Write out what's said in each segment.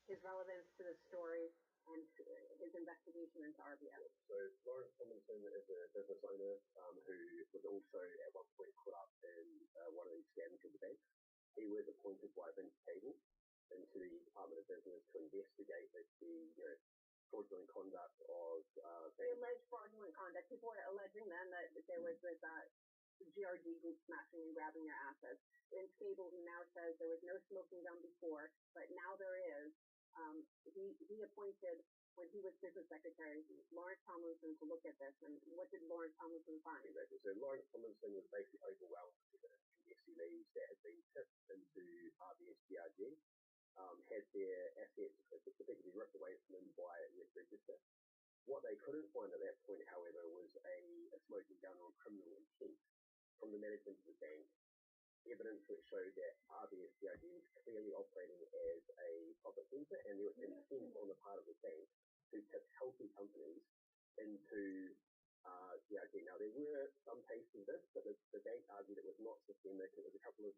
his relevance to the story and his investigation into RBS. So Lawrence Tomlinson is a business owner who was also at one point caught up in one of these scams with the banks. He was appointed by Vince Cable into the Department of Business to investigate the fraudulent conduct of the alleged fraudulent conduct. People were alleging then that there was this GRG group smashing and grabbing their assets. Vince Cable, who now says there was no smoking gun before, but now there is. He appointed, when he was business secretary, Lawrence Tomlinson to look at this. And what did Lawrence Tomlinson find? Exactly. So Lawrence Tomlinson was basically overwhelmed with evidence from SMEs that had been tipped into RBS GRG, had their assets effectively ripped away from them by a register. What they couldn't find at that point, however, was a smoking gun or criminal intent from the management of the bank, evidence which showed that RBS GRG was clearly operating as a profit center, and there was intent on the part of the bank to tip healthy companies into GRG. Now, there were some cases of this, but the bank argued it was not systemic. It was a couple of...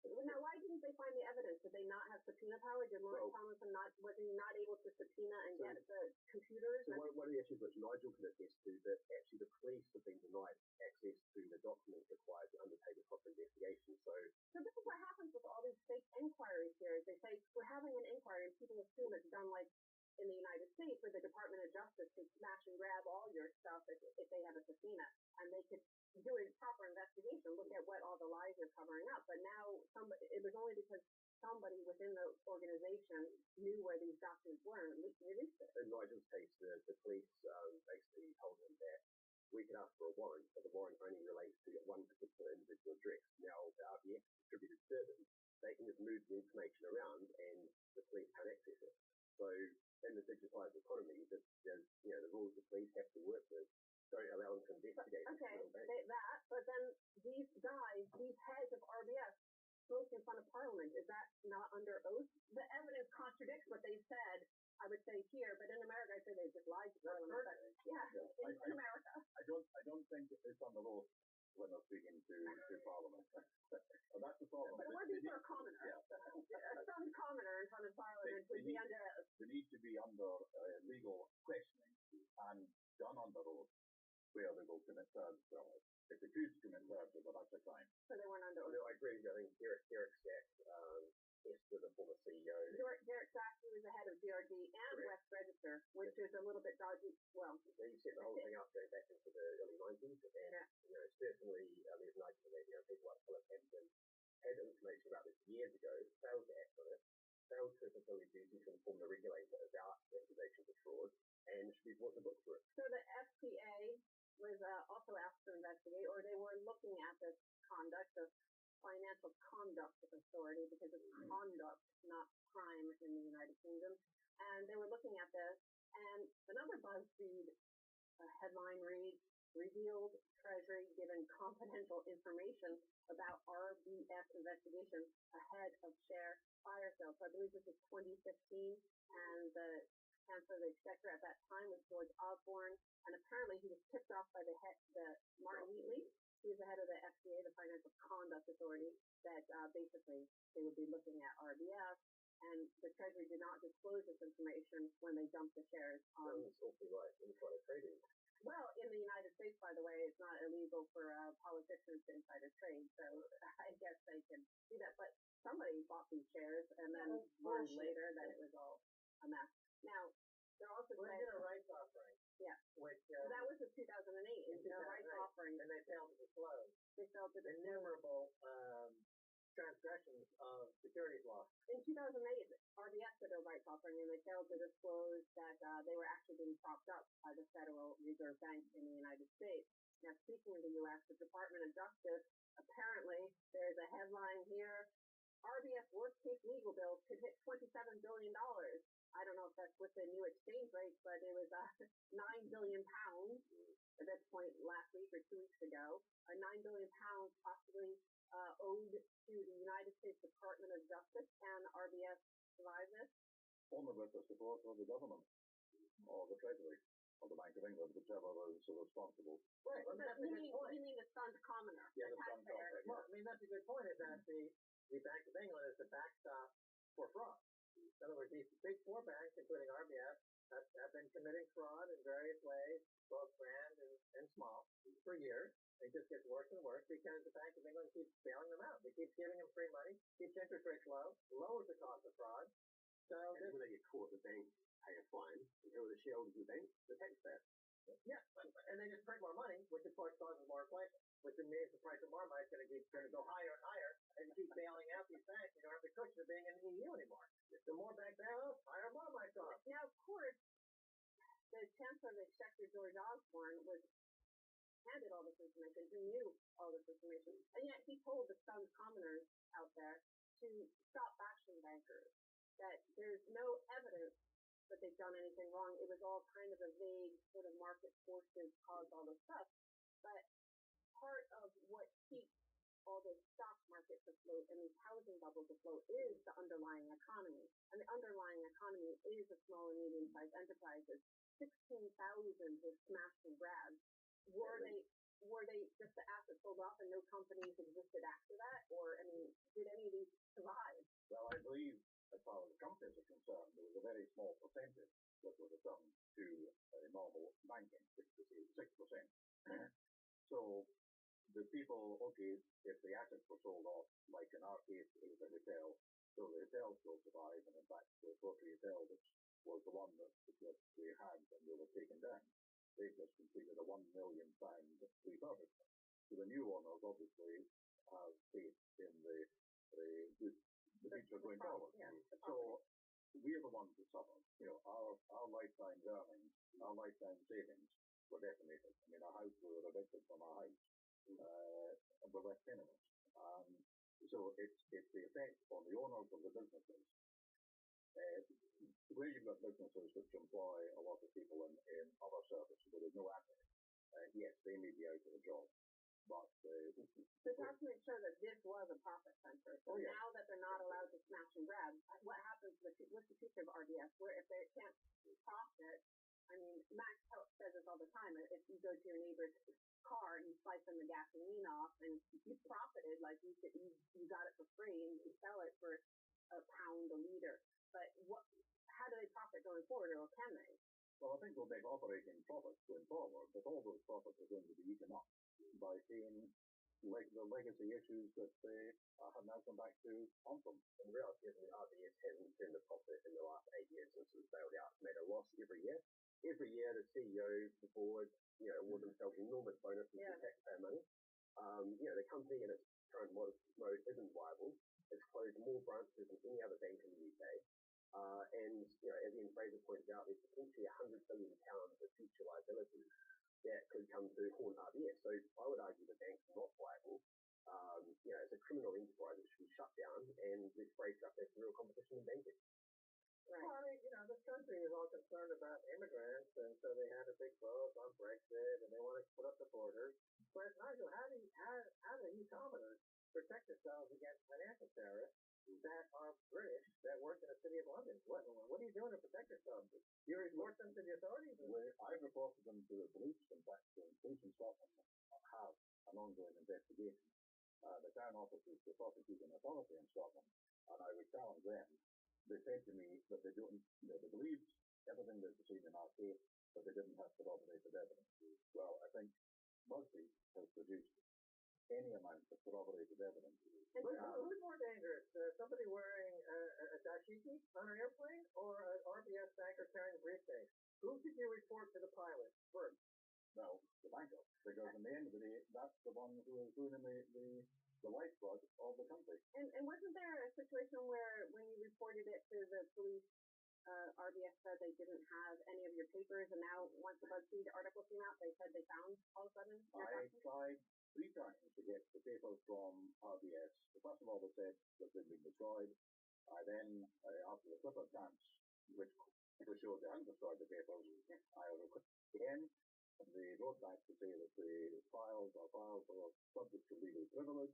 Now, why didn't they find the evidence? Did they not have subpoena power? Did Lawrence Tomlinson was he not able to subpoena and get the computers? So one of the issues which Nigel can attest to, that actually the police have been denied access to the documents required to undertake a proper investigation. So this is what happens with all these fake inquiries here. They say, we're having an inquiry, and people assume it's done like in the United States, where the Department of Justice can smash and grab all your stuff if they have a subpoena, and they could do a proper investigation, look at what all the lies are covering up. But now it was only because somebody within the organization knew where these documents were and released it. In Nigel's case, the police basically told him that we can ask for a warrant, but the warrant only relates to one particular individual address. Now, the RBS distributed servers, they can just move the information around and the police can't access it. So in the digitized economy, the rules the police have to work with don't allow them to investigate. Okay, but then these guys, these heads of RBS, spoke in front of Parliament. Is that not under oath? The evidence contradicts what they said, I would say here, but in America, I say they just lied to Parliament. In America. I don't think it's on the oath when they're speaking to Parliament. And that's the problem. But we're being for a commoner. Yeah. Some commoner in front of Parliament would be under oath. They need to be under legal questioning and done under oath, where they will commit themselves. If they choose to commit themselves, but that's a crime. So they weren't under oath. No, I agree. I think Derek Sachs, the former CEO. Derek Sachs, who was the head of GRG and West Register, which is a little bit dodgy. Well, he set the whole thing up going back into the early 90s, and certainly there's an argument that people like Philip Hampton had information about this years ago, failed to act on it, failed to fulfill their duty to inform the regulator about accusations of fraud, and should be brought to book for it. So the FCA was also asked to investigate, or they were looking at this conduct of Financial Conduct Authority, because it's conduct, not crime in the United Kingdom. And they were looking at this, and another BuzzFeed headline reads, revealed Treasury given confidential information about RBS investigation ahead of share fire sale. So I believe this is 2015, and the Chancellor of the Exchequer at that time was George Osborne, and apparently he was tipped off by the Martin Wheatley. He was the head of the FCA, the Financial Conduct Authority, that basically they would be looking at RBS, and the Treasury did not disclose this information when they dumped the shares on. That's awfully right, insider trading. Well, in the United States, by the way, it's not illegal for politicians to insider trade, so I guess they can do that. But somebody bought these shares and then learned later that it was all a mess. Now, they're also saying... did a rights offering. Yeah. Which, that was in 2008. It was a rights offering. And they failed to disclose. They failed to disclose. Innumerable transgressions of securities law. In 2008, RBS did a rights offering, and they failed to disclose that they were actually being propped up by the Federal Reserve Bank in the United States. Now, speaking of the U.S., the Department of Justice, apparently, there's a headline here, RBS worst-case legal bills could hit $27 billion. I don't know if that's with the new exchange rate, but it was 9 billion pounds at this point last week or 2 weeks ago. 9 billion pounds possibly owed to the United States Department of Justice. Can RBS survive this? Only with the support of the government or the Treasury or the Bank of England, whichever is responsible. Right. Well, you mean the stunned commoner? Yeah, the stunned commoner. Well, I mean, that's a good point, is that the Bank of England is the backstop for fraud. In other words, these big four banks, including RBS, have been committing fraud in various ways, both grand and small, for years. It just gets worse and worse because the Bank of England keeps bailing them out. They keep giving them free money, keeps interest rates low, lowers the cost of fraud. So and when they get caught, the bank pay a fine. And who are the shareholders of the bank? The taxpayer. yeah, and they just print more money, which of course causes more inflation, which means the price of Marmite is going to go higher and higher, and you keep bailing out these banks. You don't have the cushion of being in the EU anymore. The more bank bailouts, higher Marmite costs. Now, of course, the Chancellor of the Exchequer, George Osborne, was handed all this information. He knew all this information, and yet he told the Sun commoners out there to stop bashing bankers. That there's no evidence that they've done anything wrong. It was all kind of a vague sort of market forces caused all this stuff. But part of what keeps all the stock markets afloat and these housing bubbles afloat is the underlying economy. And the underlying economy is the small and medium-sized enterprises. 16,000 were smashed and grabbed. Were they just the assets sold off and no companies existed after that? Or, I mean, did any of these survive? Well, I believe as far as companies are concerned, there was a very small percentage that was returned to normal banking, 6%. So the people, okay, if the assets were sold off, like in our case, it was a hotel, so the hotel still survived, and in fact, the Torquay Hotel, which was the one that we had when we were taken down, they've just completed a £1 million refurbishment. So the new owners obviously have faith in the future going forward. Yeah, so we're the ones that suffer. You know, our lifetime earnings, our lifetime savings were decimated. I mean, our house, we were evicted from our house, and we're left penniless. So it's the effect on the owners of the businesses. Where you've got businesses which employ a lot of people in other services where there's no asset, yes, they may be out of a job. But so you have to make sure that this was a profit center. So now that they're not allowed to smash and grab, what happens what's the future of RBS? Where if they can't profit, I mean, Max says this all the time. If you go to your neighbor's car and you slice them the gasoline off, and you profited, like you got it for free, and you can sell it for £1 a liter. But how do they profit going forward, or can they? Well, I think they'll make operating profits going forward, but all those profits are going to be eaten up by paying the legacy issues that they have now come back to haunt them. In reality, the RBS hasn't turned a profit in the last 8 years since it was bailed out. It's made a loss every year. Every year, the CEO, the board, award themselves enormous bonuses for taxpayer money. The company in its current mode isn't viable. It's closed more branches than any other bank in the UK. And as Ian Fraser pointed out, there's potentially £100 billion of future liabilities that could come to haunt RBS. So I would argue the bank's not viable. It's a criminal enterprise that should be shut down, and let's break up that real competition in banking. Right. Well, I mean, this country is all concerned about immigrants, and so they had a big vote on Brexit, and they want to put up the borders. But Nigel, how do you commoners protect yourselves against financial terrorists that are British that work in the city of London? What are you doing to protect yourselves? Do you report them to the authorities? I've reported them to the police. In fact, the police in Scotland have an ongoing investigation. The Crown Office is the prosecuting authority in Scotland, and I would challenge them. They said to me that they believed everything that was seen in our case, but they didn't have corroborated evidence. Well, I think BuzzFeed has produced any amount of corroborated evidence. Who's more dangerous? Somebody wearing a dashiki on an airplane, or an RBS banker carrying a briefcase? Who should you report to the pilot first? Well, the banker, because in the end of the day, that's the one who is ruining the lifeblood of the country. And wasn't there a situation where when you reported it to the police, RBS said they didn't have any of your papers, and now once the BuzzFeed article came out, they said they found all of a sudden? I tried 3 times to get the papers from RBS. First of all, they said that they'd been destroyed. I then, after the Clipper chance, which showed they hadn't destroyed the papers, I requested again. They wrote back to say that the files were subject to legal privilege,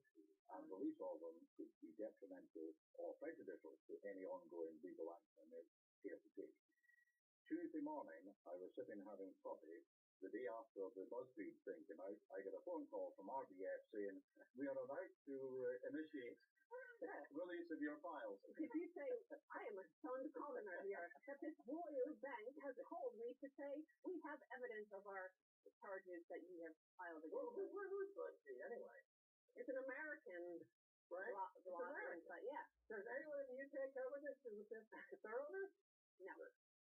and release of them could be detrimental or prejudicial to any ongoing legal action they care to take. Tuesday morning, I was sitting having coffee. The day after the BuzzFeed thing came out, I got a phone call from RBS saying, "We are about to initiate release of your files." Did you say, "I am a stunned this Royal Bank has called me to say we have evidence of our charges that you have filed against us. Who's Bugsy anyway? It's an American Right? law but yeah. Does anyone in the UK cover this with this thoroughness? No.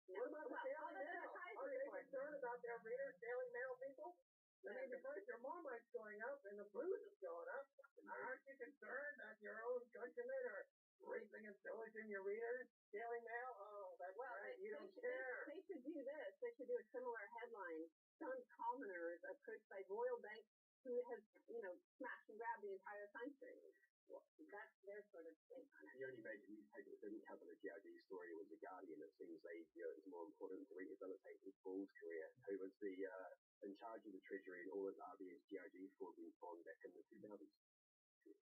What about the Daily Mail? Are they concerned about their readers, Daily Mail people? I mean, because your Marmite's going up and the blues is going up, aren't you concerned that your own countrymen are raping and pillaging your readers? Daily Mail? Oh, that's right. You don't care. They should do this. They should do a similar headline. Stunned commoners approached by Royal Bank who has, smashed and grabbed the entire country. Well, that's their sort of take on it. The only major newspaper that didn't cover the GRG story was The Guardian. It seems they view it as more important to rehabilitate Nick Bull's career, who was in charge of the Treasury and all of RBS GRG fraudulent bond back in the 2000s.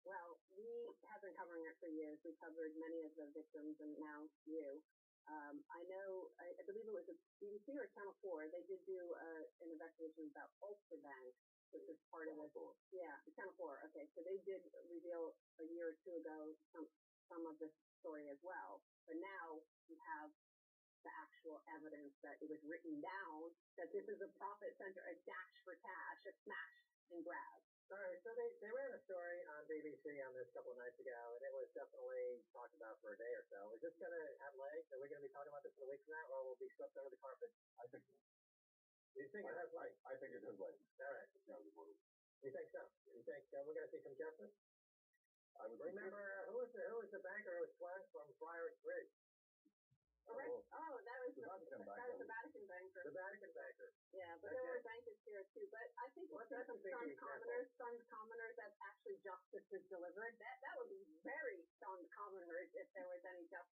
Well, we have been covering it for years. We covered many of the victims and now you. I believe it was a BBC or Channel 4. They did do an investigation about Ulster Bank, which is part of this. Yeah, Channel 4. Okay, so they did reveal a year or two ago some of this story as well. But now you have the actual evidence that it was written down that this is a profit center, a dash for cash, a smash and grab. All right, so they ran a story on BBC on this a couple of nights ago, and it was definitely talked about for a day or so. Is this going to have legs? Are we going to be talking about this in a week from now, or will it be swept under the carpet? I think so. You think it has legs? I think it has legs. All right. You think so? You think we're going to see some justice? I would remember who was the banker who was slashed from Friars Bridge? That was the Vatican banker. The Vatican banker. Yeah, but there were bankers here too. But I think we'll see some stunned commoners that actually justice is delivered. That would be very stunned commoners if there was any justice.